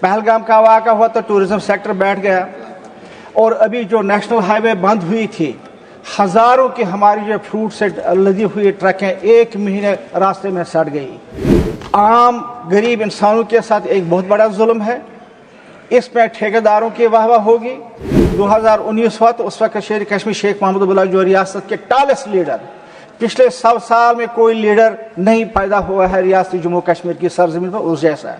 पहलगाम का वाक़ा हुआ तो टूरिज्म सेक्टर बैठ गया और अभी जो नेशनल हाईवे बंद हुई थी, हज़ारों की हमारी जो फ्रूट से लदी हुई ट्रकें एक महीने रास्ते में सड़ गई। आम गरीब इंसानों के साथ एक बहुत बड़ा जुल्म है। इसमें ठेकेदारों की वाहवा होगी। 2019 हुआ तो उस वक्त शेर कश्मीर शेख महमूद अब्दुल्ला जो रियासत के टालेस्ट लीडर, पिछले 100 साल में कोई लीडर नहीं पैदा हुआ है रियासत जम्मू कश्मीर की सरजमीन पर उस जैसा।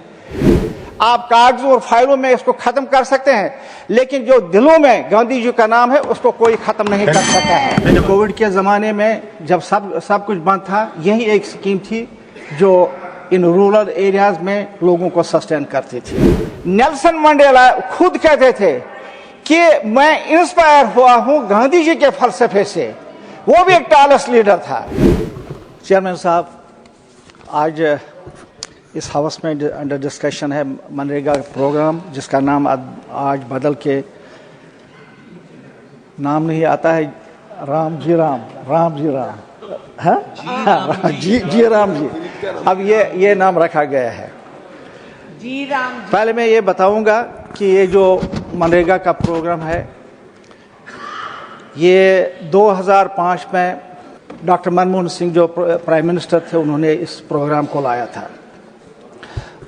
आप कागजों और फाइलों में इसको खत्म कर सकते हैं, लेकिन जो दिलों में गांधी जी का नाम है उसको कोई खत्म नहीं कर सकता है। कोविड के ज़माने में जब सब कुछ बंद था, यही एक स्कीम थी जो इन रूरल एरियाज में लोगों को सस्टेन करती थी। नेल्सन मंडेला खुद कहते थे कि मैं इंस्पायर हुआ हूं गांधी जी के फलसफे से। वो भी एक टालेस्ट लीडर था। चेयरमैन साहब, आज इस हाउस में अंडर डिस्कशन है मनरेगा प्रोग्राम, जिसका नाम आज बदल के नाम नहीं आता है राम जी राम है जी राम जी। अब ये नाम रखा गया है जी राम जी। पहले मैं ये बताऊंगा कि ये जो मनरेगा का प्रोग्राम है, ये 2005 में डॉक्टर मनमोहन सिंह जो प्राइम मिनिस्टर थे, उन्होंने इस प्रोग्राम को लाया था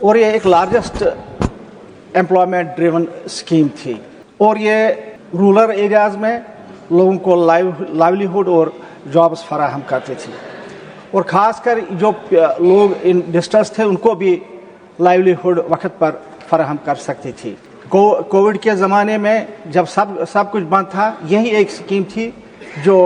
और ये एक लार्जेस्ट एम्प्लॉयमेंट ड्रिवन स्कीम थी और ये रूरल एरियाज में लोगों को लाइवलीहुड और जॉब्स फराहम करती थी और ख़ासकर जो लोग इन डिस्ट्रेस थे उनको भी लाइवलीहुड वक्त पर फराहम कर सकती थी। कोविड के ज़माने में जब सब कुछ बंद था, यही एक स्कीम थी जो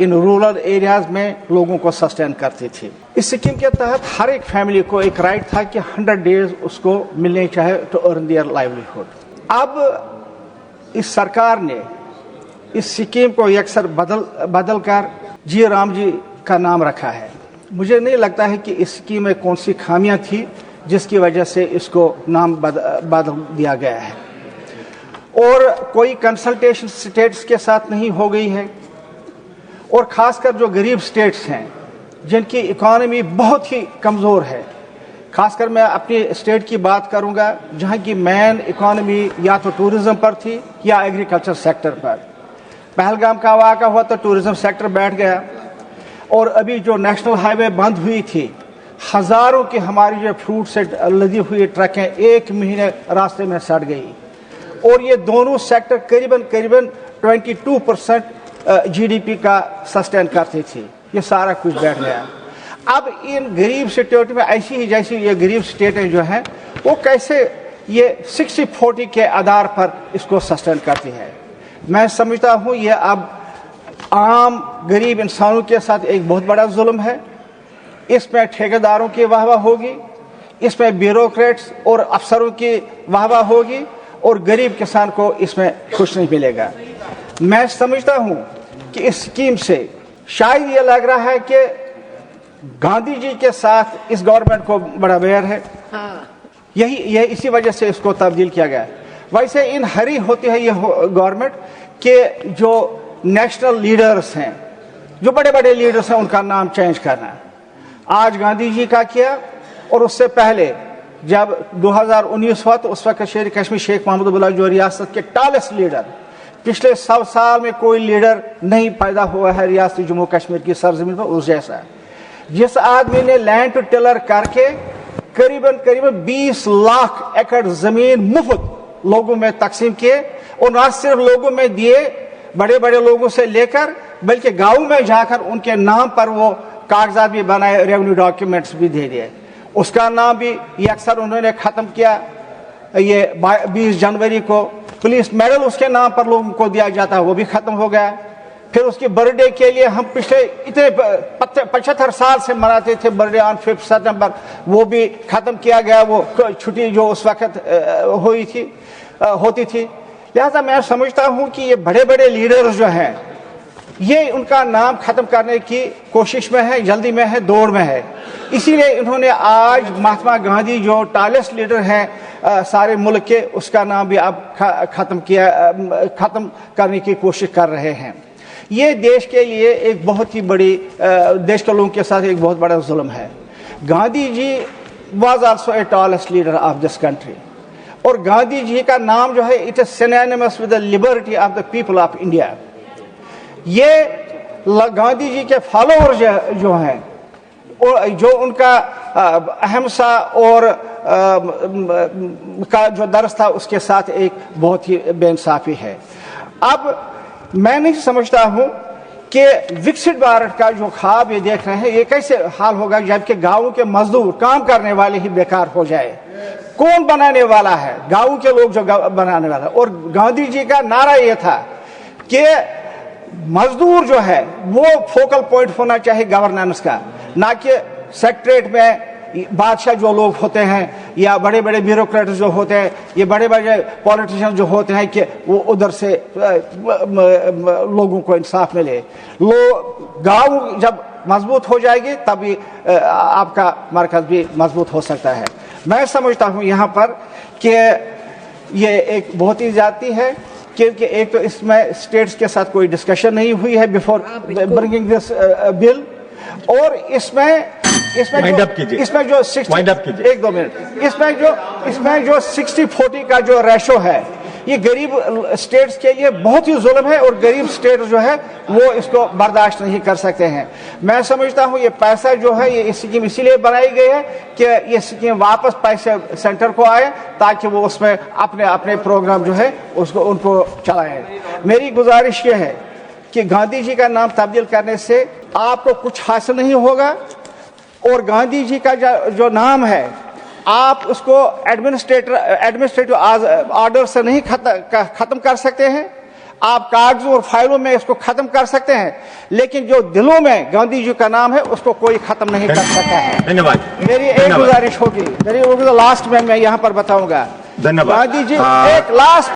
इन रूरल एरियाज में लोगों को सस्टेन करती थी। इस स्कीम के तहत हर एक फैमिली को एक राइट था कि 100 डेज उसको मिलने चाहे टू अर्न देयर लाइवलीहुड। अब इस सरकार ने इस स्कीम को अक्सर बदल कर जी राम जी का नाम रखा है। मुझे नहीं लगता है कि इस स्कीम में कौन सी खामियां थी जिसकी वजह से इसको नाम बदल दिया गया है और कोई कंसल्टेशन स्टेट्स के साथ नहीं हो गई है और ख़ासकर जो गरीब स्टेट्स हैं जिनकी इकॉनमी बहुत ही कमज़ोर है। खासकर मैं अपनी स्टेट की बात करूंगा जहां की मेन इकॉनमी या तो टूरिज्म पर थी या एग्रीकल्चर सेक्टर पर। पहलगाम का वाक़ा हुआ तो टूरिज्म सेक्टर बैठ गया और अभी जो नेशनल हाईवे बंद हुई थी, हज़ारों की हमारी जो फ्रूट से लदी हुई ट्रकें एक महीने रास्ते में सड़ गई और ये दोनों सेक्टर करीबन 22% GDP का सस्टेन करती थी। ये सारा कुछ बैठ गया। अब इन गरीब स्टेट में ऐसी ही जैसी ये गरीब स्टेटें जो हैं वो कैसे ये 60-40 के आधार पर इसको सस्टेन करती है। मैं समझता हूँ ये अब आम गरीब इंसानों के साथ एक बहुत बड़ा जुल्म है। इसमें ठेकेदारों की वाहवा होगी, इसमें ब्यूरोक्रेट्स और अफसरों की वाहवा होगी और गरीब किसान को इसमें कुछ नहीं मिलेगा। मैं समझता हूं कि इस स्कीम से शायद ये लग रहा है कि गांधी जी के साथ इस गवर्नमेंट को बड़ा बैर है। यही इसी वजह से इसको तब्दील किया गया। वैसे इन हरी होती है ये गवर्नमेंट के जो नेशनल लीडर्स हैं, जो बड़े बड़े लीडर्स हैं, उनका नाम चेंज करना। आज गांधी जी का किया और उससे पहले जब 2019 हुआ तो उस वक्त शेर कश्मीर शेख महमूद अब्दुल्ला जो रियासत के टालेस्ट लीडर, पिछले 100 साल में कोई लीडर नहीं पैदा हुआ है रियासत जम्मू कश्मीर की सरजमीन पर उस जैसा। जिस आदमी ने लैंड टू टिलर करके करीबन 20 लाख एकड़ जमीन मुफ्त लोगों में तकसीम किए और न सिर्फ लोगों में दिए, बड़े बड़े लोगों से लेकर बल्कि गाँव में जाकर उनके नाम पर वो कागजात भी बनाए, रेवेन्यू डॉक्यूमेंट्स भी दे दिए। उसका नाम भी ये अक्सर उन्होंने ख़त्म किया। ये 20 जनवरी को पुलिस मेडल उसके नाम पर लोगों को दिया जाता है, वो भी ख़त्म हो गया। फिर उसके बर्थडे के लिए हम पिछले इतने 75 साल से मनाते थे बर्थडे ऑन 5 सितंबर, वो भी ख़त्म किया गया, वो छुट्टी जो उस वक्त होती थी। लिहाजा मैं समझता हूँ कि ये बड़े बड़े लीडर्स जो हैं ये उनका नाम खत्म करने की कोशिश में है, जल्दी में है, दौड़ में है। इसीलिए इन्होंने आज महात्मा गांधी जो टालेस्ट लीडर हैं सारे मुल्क के, उसका नाम भी अब खत्म करने की कोशिश कर रहे हैं। ये देश के लिए एक बहुत ही बड़ी, देश के लोगों के साथ एक बहुत बड़ा जुल्म है। Gandhi ji was also a tallest leader of this country. اور گاندھی جی کا نام جو ہے it is synonyms with the liberty of the people of India. یہ گاندھی جی کے فالوور جو ہیں اور جو ان کا اہمسا اور کا جو درس تھا اس کے ساتھ ایک بہت ہی بے انصافی ہے. اب میں نہیں سمجھتا ہوں کہ وکسٹ بھارت کا جو خواب یہ دیکھ رہے ہیں یہ کیسے حال ہوگا جبکہ گاؤں کے مزدور کام کرنے والے ہی بیکار ہو جائے. کون بنانے والا ہے؟ گاؤں کے لوگ جو بنانے والا ہے. اور گاندھی جی کا نعرہ یہ تھا کہ مزدور جو ہے وہ فوکل پوائنٹ ہونا چاہیے گورننس کا, نہ کہ سیکٹریٹ میں بادشاہ جو لوگ ہوتے ہیں یا بڑے بڑے بیوروکریٹس جو ہوتے ہیں, یہ بڑے بڑے پولیٹیشین جو ہوتے ہیں کہ وہ ادھر سے لوگوں کو انصاف ملے. گاؤں جب مضبوط ہو جائے گی تبھی آپ کا مرکز بھی مضبوط ہو سکتا ہے. میں سمجھتا ہوں یہاں پر کہ یہ ایک بہت ہی زیادتی ہے کیونکہ ایک تو اس میں اسٹیٹس کے ساتھ کوئی ڈسکشن نہیں ہوئی ہے بیفور برنگنگ دس بل, اور اس میں جو ایک دو منٹ اس میں جو 60-40 کا جو ریشو ہے یہ غریب اسٹیٹس کے لیے بہت ہی ظلم ہے, اور غریب اسٹیٹ جو ہے وہ اس کو برداشت نہیں کر سکتے ہیں. میں سمجھتا ہوں یہ پیسہ جو ہے یہ اسکیم اسی لیے بنائی گئی ہے کہ یہ اسکیم واپس پیسے سینٹر کو آئے تاکہ وہ اس میں اپنے پروگرام جو ہے اس کو ان کو چلائیں. میری گزارش یہ ہے کہ گاندھی جی کا نام تبدیل کرنے سے آپ کو کچھ حاصل نہیں ہوگا, اور گاندھی جی کا جو نام ہے آپ اس کو ایڈمنسٹریٹو آرڈر سے نہیں ختم کر سکتے ہیں. آپ کاغذوں اور فائلوں میں اس کو ختم کر سکتے ہیں, لیکن جو دلوں میں گاندھی جی کا نام ہے اس کو کوئی ختم نہیں کر سکتا ہے. میری ایک گزارش ہوگی, میری لاسٹ میں یہاں پر بتاؤں گا, گاندھی جی ایک لاسٹ